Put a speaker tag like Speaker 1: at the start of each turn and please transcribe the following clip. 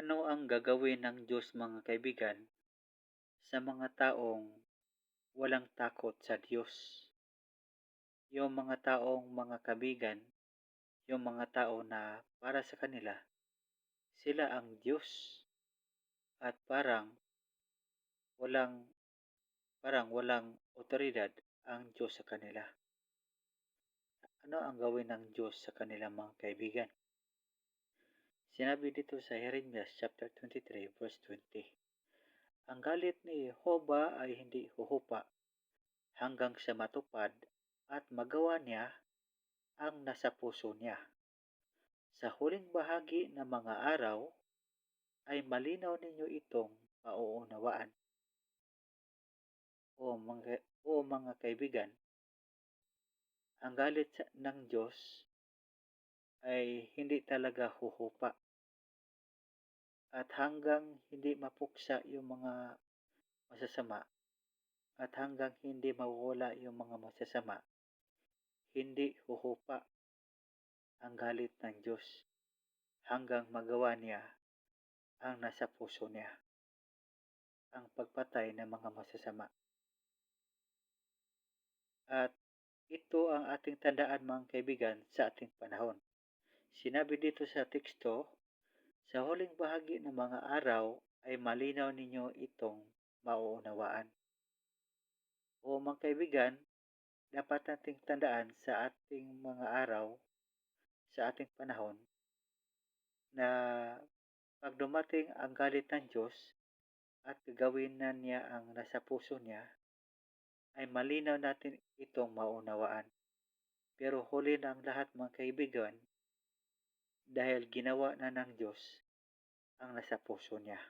Speaker 1: Ano ang gagawin ng Diyos mga kaibigan sa mga taong walang takot sa Diyos? Yung mga taong mga kaibigan, yung mga tao na para sa kanila, sila ang Diyos at walang walang otoridad ang Diyos sa kanila. Ano ang gawin ng Diyos sa kanila mga kaibigan? Sinabi dito sa Jeremias chapter 23 verse 20. Ang galit ni Jehovah ay hindi huhupa hanggang sa matupad at magawa niya ang nasa puso niya. Sa huling bahagi ng mga araw ay malinaw ninyo itong mauunawaan. O mga kaibigan, ang galit ng Diyos ay hindi talaga huhupa at hanggang hindi mapuksa yung mga masasama at hanggang hindi mawala yung mga masasama, hindi huhupa ang galit ng Diyos hanggang magawa niya ang nasa puso niya, ang pagpatay ng mga masasama. At ito ang ating tandaan mga kaibigan sa ating panahon. Sinabi dito sa teksto, sa huling bahagi ng mga araw ay malinaw ninyo itong mauunawaan. O mga kaibigan, dapat nating tandaan sa ating mga araw, sa ating panahon, na pag dumating ang galit ng Diyos at gagawin na niya ang nasa puso niya, ay malinaw natin itong maunawaan. Pero huli na ang lahat mga kaibigan dahil ginawa na ng Diyos ang nasa puso niya.